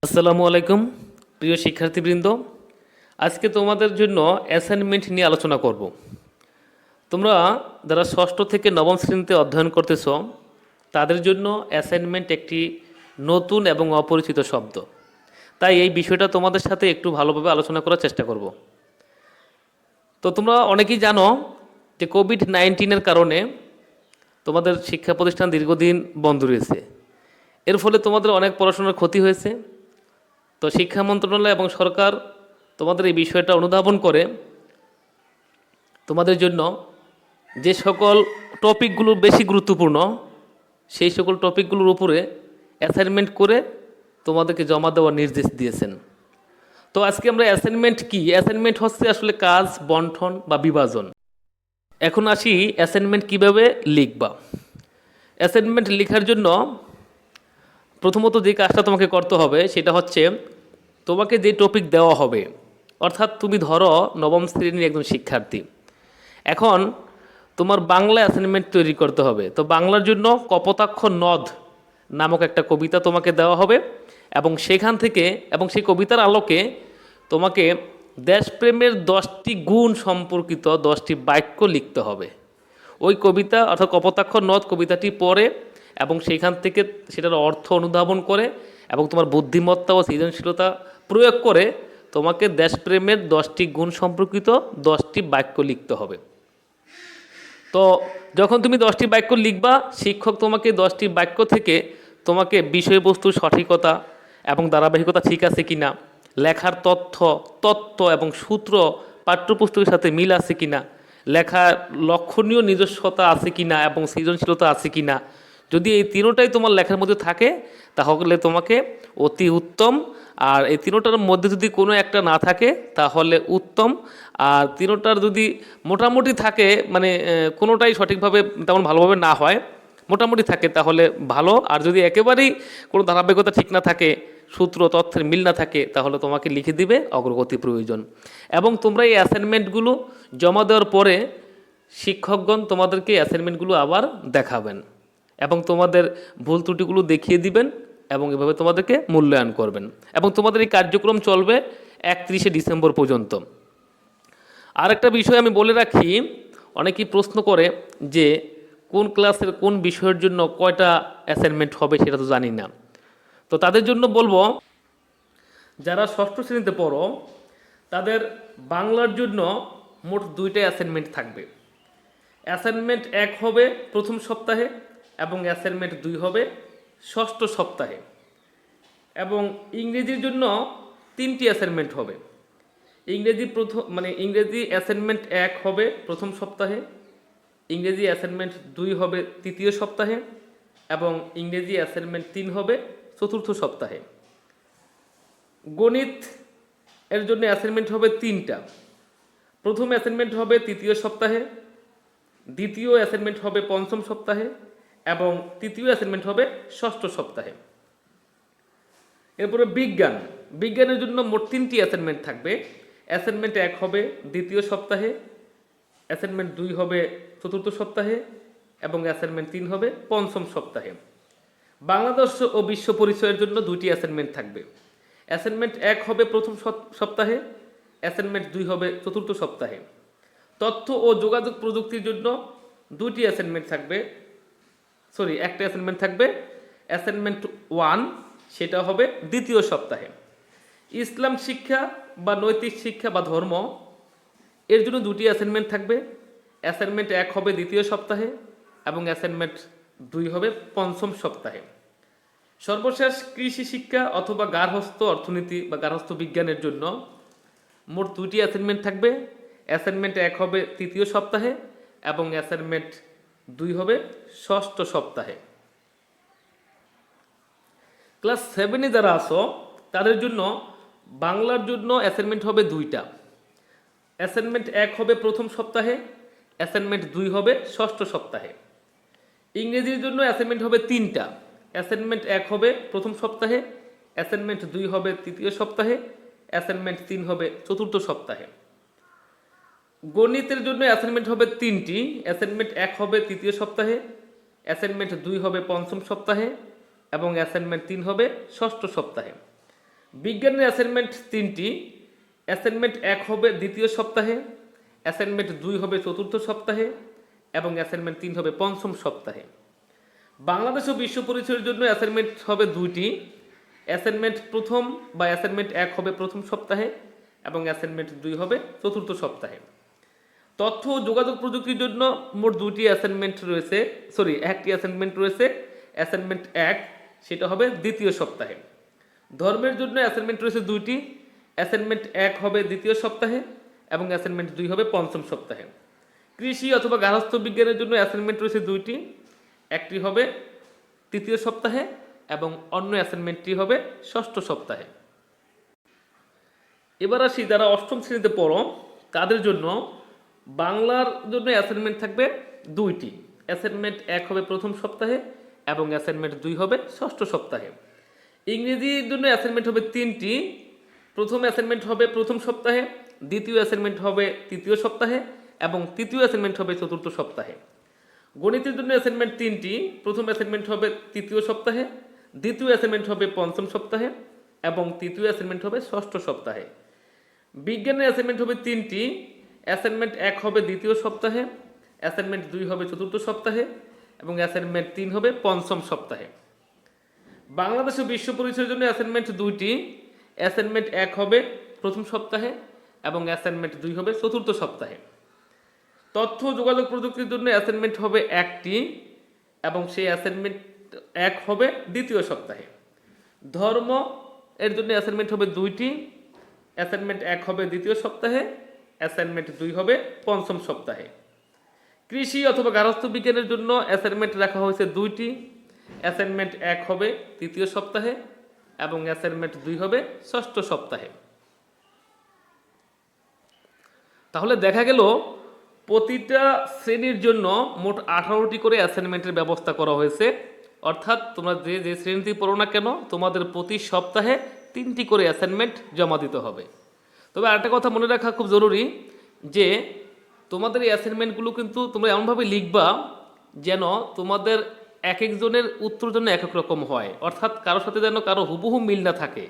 আসসালামু আলাইকুম প্রিয় শিক্ষার্থীবৃন্দ। আজকে তোমাদের জন্য অ্যাসাইনমেন্ট নিয়ে আলোচনা করব। তোমরা যারা ষষ্ঠ থেকে নবম শ্রেণীতে অধ্যয়ন করতেছ তাদের জন্য অ্যাসাইনমেন্ট একটি নতুন এবং অপরিচিত শব্দ। তাই এই বিষয়টা তোমাদের সাথে একটু ভালোভাবে আলোচনা করার চেষ্টা করব। তো তোমরা অনেকেই জানো যে কোভিড-19 কারণে তোমাদের শিক্ষা প্রতিষ্ঠান দীর্ঘদিন বন্ধ রয়েছে। এর ফলে তোমাদের অনেক পড়াশোনার ক্ষতি হয়েছে। তো শিক্ষা মন্ত্রণালয় এবং সরকার তোমাদের এই বিষয়টা অনুধাবন করে তোমাদের জন্য যে সকল টপিকগুলো বেশি গুরুত্বপূর্ণ সেই সকল টপিকগুলোর উপরে অ্যাসাইনমেন্ট করে তোমাদেরকে জমা দেওয়ার নির্দেশ দিয়েছেন। তো আজকে আমরা অ্যাসাইনমেন্ট কি, অ্যাসাইনমেন্ট হচ্ছে আসলে কাজ বন্টন বা বিভাজন। এখন আসি অ্যাসাইনমেন্ট কিভাবে লিখবা। অ্যাসাইনমেন্ট লেখার জন্য প্রথমত যে কাজটা তোমাকে করতে হবে সেটা হচ্ছে তোমাকে যে টপিক দেওয়া হবে, অর্থাৎ তুমি ধরো নবম শ্রেণীর একজন শিক্ষার্থী, এখন তোমার বাংলা অ্যাসাইনমেন্ট তৈরি করতে হবে। তো বাংলার জন্য কপোতাক্ষ নদ নামক একটা কবিতা তোমাকে দেওয়া হবে এবং সেখান থেকে এবং সেই কবিতার আলোকে তোমাকে দেশপ্রেমের 10টি গুণ সম্পর্কিত 10টি বাক্য লিখতে হবে। ওই কবিতা অর্থাৎ কপোতাক্ষ নদ কবিতাটি পড়ে এবং সেইখান থেকে সেটার অর্থ অনুধাবন করে এবং তোমার বুদ্ধিমত্তা ও সৃজনশীলতা প্রয়োগ করে তোমাকে দেশপ্রেমের 10টি গুণ সম্পর্কিত 10টি বাক্য লিখতে হবে। তো যখন তুমি 10টি বাক্য লিখবা, শিক্ষক তোমাকে 10টি বাক্য থেকে তোমাকে বিষয়বস্তুর সঠিকতা এবং ধারাবাহিকতা ঠিক আছে কিনা, লেখার তত্ত্ব এবং সূত্র পাঠ্যপুস্তকের সাথে মিল আছে কিনা, লেখার লক্ষণীয় নিজস্বতা আছে কিনা এবং সৃজনশীলতা আছে কিনা, যদি এই তিনোটাই তোমার লেখার মধ্যে থাকে তাহলে তোমাকে অতি উত্তম, আর এই তিনোটার মধ্যে যদি কোনো একটা না থাকে তাহলে উত্তম, আর তিনোটার যদি মোটামুটি থাকে মানে কোনোটাই সঠিকভাবে তেমন ভালোভাবে না হয়, মোটামুটি থাকে তাহলে ভালো, আর যদি একেবারেই কোনো ধারাবাহিকতা ঠিক না থাকে, সূত্র তথ্যের মিল না থাকে, তাহলে তোমাকে লিখে দিবে অগ্রগতি প্রয়োজন। এবং তোমরা এই অ্যাসাইনমেন্টগুলো জমা দেওয়ার পরে শিক্ষকগণ তোমাদেরকে অ্যাসাইনমেন্টগুলো আবার দেখাবেন এবং তোমাদের ভুল ত্রুটিগুলো দেখিয়ে দিবেন এবং এভাবে তোমাদেরকে মূল্যায়ন করবেন। এবং তোমাদের এই কার্যক্রম চলবে 31শে ডিসেম্বর পর্যন্ত। আর একটা বিষয় আমি বলে রাখি, অনেকেই প্রশ্ন করে যে কোন ক্লাসের কোন বিষয়ের জন্য কয়টা অ্যাসাইনমেন্ট হবে সেটা তো জানি না। তো তাদের জন্য বলবো, যারা ষষ্ঠ শ্রেণীতে পড়ো তাদের বাংলার জন্য মোট 2টা অ্যাসাইনমেন্ট থাকবে। অ্যাসাইনমেন্ট 1 হবে প্রথম সপ্তাহে এবং অ্যাসাইনমেন্ট 2 হবে ষষ্ঠ সপ্তাহে। এবং ইংরেজির জন্য 3টি অ্যাসাইনমেন্ট হবে। ইংরেজি অ্যাসাইনমেন্ট 1 হবে প্রথম সপ্তাহে, ইংরেজি অ্যাসাইনমেন্ট 2 হবে তৃতীয় সপ্তাহে এবং ইংরেজি অ্যাসাইনমেন্ট 3 হবে চতুর্থ সপ্তাহে। গণিত এর জন্য অ্যাসাইনমেন্ট হবে 3টা। প্রথম অ্যাসাইনমেন্ট হবে তৃতীয় সপ্তাহে, দ্বিতীয় অ্যাসাইনমেন্ট হবে পঞ্চম সপ্তাহে এবং তৃতীয় অ্যাসাইনমেন্ট হবে ষষ্ঠ সপ্তাহে। এরপরে বিজ্ঞানের জন্য মোট 3টি অ্যাসাইনমেন্ট থাকবে। অ্যাসাইনমেন্ট 1 হবে দ্বিতীয় সপ্তাহে, অ্যাসাইনমেন্ট 2 হবে চতুর্থ সপ্তাহে এবং অ্যাসাইনমেন্ট 3 হবে পঞ্চম সপ্তাহে। বাংলাদেশ ও বিশ্ব পরিচয়ের জন্য 2টি অ্যাসাইনমেন্ট থাকবে। অ্যাসাইনমেন্ট 1 হবে প্রথম সপ্তাহে, অ্যাসাইনমেন্ট 2 হবে চতুর্থ সপ্তাহে। তথ্য ও যোগাযোগ প্রযুক্তির জন্য 2টি অ্যাসাইনমেন্ট থাকবে, একটা অ্যাসাইনমেন্ট থাকবে। অ্যাসাইনমেন্ট 1 সেটা হবে দ্বিতীয় সপ্তাহে। ইসলাম শিক্ষা বা নৈতিক শিক্ষা বা ধর্ম এর জন্য 2টি অ্যাসাইনমেন্ট থাকবে। অ্যাসাইনমেন্ট 1 হবে দ্বিতীয় সপ্তাহে এবং অ্যাসাইনমেন্ট 2 হবে পঞ্চম সপ্তাহে। সর্বশেষ কৃষি শিক্ষা অথবা গার্হস্থ্য অর্থনীতি বা গার্হস্থ্য বিজ্ঞানের জন্য মোট 2টি অ্যাসাইনমেন্ট থাকবে। অ্যাসাইনমেন্ট 1 হবে তৃতীয় সপ্তাহে এবং অ্যাসাইনমেন্ট 2 হবে ষষ্ঠ সপ্তাহে। ক্লাস 7-এ যারা আছো তাদের জন্য বাংলার জন্য অ্যাসাইনমেন্ট হবে 2টা। অ্যাসাইনমেন্ট 1 হবে প্রথম সপ্তাহে, অ্যাসাইনমেন্ট 2 হবে ষষ্ঠ সপ্তাহে। ইংরেজির জন্য অ্যাসাইনমেন্ট হবে 3টা। অ্যাসাইনমেন্ট 1 হবে প্রথম সপ্তাহে, অ্যাসাইনমেন্ট 2 হবে তৃতীয় সপ্তাহে, অ্যাসাইনমেন্ট 3 হবে চতুর্থ সপ্তাহে। গণিতের জন্য অ্যাসাইনমেন্ট হবে 3টি। অ্যাসাইনমেন্ট 1 হবে তৃতীয় সপ্তাহে, অ্যাসাইনমেন্ট 2 হবে পঞ্চম সপ্তাহে এবং অ্যাসাইনমেন্ট 3 হবে ষষ্ঠ সপ্তাহে। বিজ্ঞানের অ্যাসাইনমেন্ট 3টি। অ্যাসাইনমেন্ট 1 হবে দ্বিতীয় সপ্তাহে, অ্যাসাইনমেন্ট 2 হবে চতুর্থ সপ্তাহে এবং অ্যাসাইনমেন্ট 3 হবে পঞ্চম সপ্তাহে। বাংলাদেশ ও বিশ্ব পরিচয়ের জন্য অ্যাসাইনমেন্ট হবে 2টি। অ্যাসাইনমেন্ট প্রথম বা অ্যাসাইনমেন্ট 1 হবে প্রথম সপ্তাহে এবং অ্যাসাইনমেন্ট 2 হবে চতুর্থ সপ্তাহে। তথ্য ও যোগাযোগ প্রযুক্তির জন্য মোট 2টি অ্যাসাইনমেন্ট রয়েছে, একটি অ্যাসাইনমেন্ট রয়েছে। অ্যাসাইনমেন্ট 1 সেটা হবে দ্বিতীয় সপ্তাহে। ধর্মের জন্য অ্যাসাইনমেন্ট রয়েছে 2টি। অ্যাসাইনমেন্ট 1 হবে দ্বিতীয় সপ্তাহে এবং অ্যাসাইনমেন্ট 2 হবে পঞ্চম সপ্তাহে। কৃষি অথবা গার্হস্থ্য বিজ্ঞানের জন্য অ্যাসাইনমেন্ট রয়েছে 2টি। একটি হবে তৃতীয় সপ্তাহে এবং অন্য অ্যাসাইনমেন্টটি হবে ষষ্ঠ সপ্তাহে। এবার আসি যারা অষ্টম শ্রেণীতে পড়ো তাদের জন্য বাংলার জন্য অ্যাসাইনমেন্ট থাকবে 2টি। অ্যাসাইনমেন্ট 1 হবে প্রথম সপ্তাহে এবং অ্যাসাইনমেন্ট 2 হবে ষষ্ঠ সপ্তাহে। ইংরেজির জন্য অ্যাসাইনমেন্ট হবে 3টি। প্রথম অ্যাসাইনমেন্ট হবে প্রথম সপ্তাহে, দ্বিতীয় অ্যাসাইনমেন্ট হবে তৃতীয় সপ্তাহে এবং তৃতীয় অ্যাসাইনমেন্ট হবে চতুর্থ সপ্তাহে। গণিতের জন্য অ্যাসাইনমেন্ট 3টি। প্রথম অ্যাসাইনমেন্ট হবে তৃতীয় সপ্তাহে, দ্বিতীয় অ্যাসাইনমেন্ট হবে পঞ্চম সপ্তাহে এবং তৃতীয় অ্যাসাইনমেন্ট হবে ষষ্ঠ সপ্তাহে। বিজ্ঞানের অ্যাসাইনমেন্ট হবে 3টি। অ্যাসাইনমেন্ট 1 হবে দ্বিতীয় সপ্তাহে, অ্যাসাইনমেন্ট 2 হবে চতুর্থ সপ্তাহে এবং অ্যাসাইনমেন্ট 3 হবে পঞ্চম সপ্তাহে। বাংলাদেশ ও বিশ্ব পরিচয়ের জন্য অ্যাসাইনমেন্ট 2টি। অ্যাসাইনমেন্ট 1 হবে প্রথম সপ্তাহে এবং অ্যাসাইনমেন্ট 2 হবে চতুর্থ সপ্তাহে। তথ্য ও যোগাযোগ প্রযুক্তির জন্য অ্যাসাইনমেন্ট হবে 1টি এবং সেই অ্যাসাইনমেন্ট 1 হবে দ্বিতীয় সপ্তাহে। ধর্ম এর জন্য অ্যাসাইনমেন্ট হবে 2টি। অ্যাসাইনমেন্ট 1 হবে দ্বিতীয় সপ্তাহে, অ্যাসাইনমেন্ট 2 হবে পঞ্চম সপ্তাহে। কৃষি অথবা গার্হস্থ্য বিজ্ঞানের জন্য অ্যাসাইনমেন্ট রাখা হয়েছে 2টি। অ্যাসাইনমেন্ট 1 হবে তৃতীয় সপ্তাহে এবং অ্যাসাইনমেন্ট 2 হবে ষষ্ঠ সপ্তাহে। তাহলে দেখা গেল প্রতিটা শ্রেণীর জন্য মোট 18টি করে অ্যাসাইনমেন্টের ব্যবস্থা করা হয়েছে। অর্থাৎ তোমরা যে শ্রেণীতে পড়ো না কেন তোমাদের প্রতি সপ্তাহে 3টি করে অ্যাসাইনমেন্ট জমা দিতে হবে। তবে আরেকটা কথা মনে রাখা খুব জরুরি যে তোমাদের এই অ্যাসাইনমেন্টগুলো কিন্তু তোমরা এমনভাবে লিখবা যেন তোমাদের এক একজনের উত্তর জন্য এক এক রকম হয়, অর্থাৎ কারোর সাথে যেন কারো হুবহু মিল না থাকে।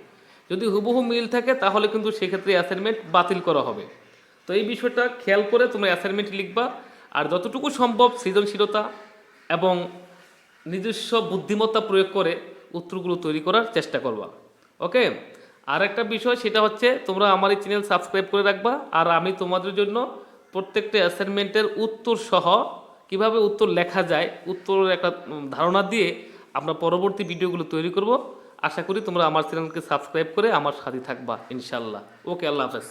যদি হুবহু মিল থাকে তাহলে কিন্তু সেক্ষেত্রে অ্যাসাইনমেন্ট বাতিল করা হবে। তো এই বিষয়টা খেয়াল করে তোমরা অ্যাসাইনমেন্ট লিখবা আর যতটুকু সম্ভব সৃজনশীলতা এবং নিজস্ব বুদ্ধিমত্তা প্রয়োগ করে উত্তরগুলো তৈরি করার চেষ্টা করবা। ওকে, আর একটা বিষয় সেটা হচ্ছে তোমরা আমার এই চ্যানেল সাবস্ক্রাইব করে রাখবা আর আমি তোমাদের জন্য প্রত্যেকটা অ্যাসাইনমেন্টের উত্তর সহ কিভাবে উত্তর লেখা যায় উত্তরের একটা ধারণা দিয়ে আমরা পরবর্তী ভিডিওগুলো তৈরি করব। আশা করি তোমরা আমার চ্যানেলকে সাবস্ক্রাইব করে আমার সাথে থাকবা ইনশাল্লাহ। ওকে, আল্লাহ হাফেজ।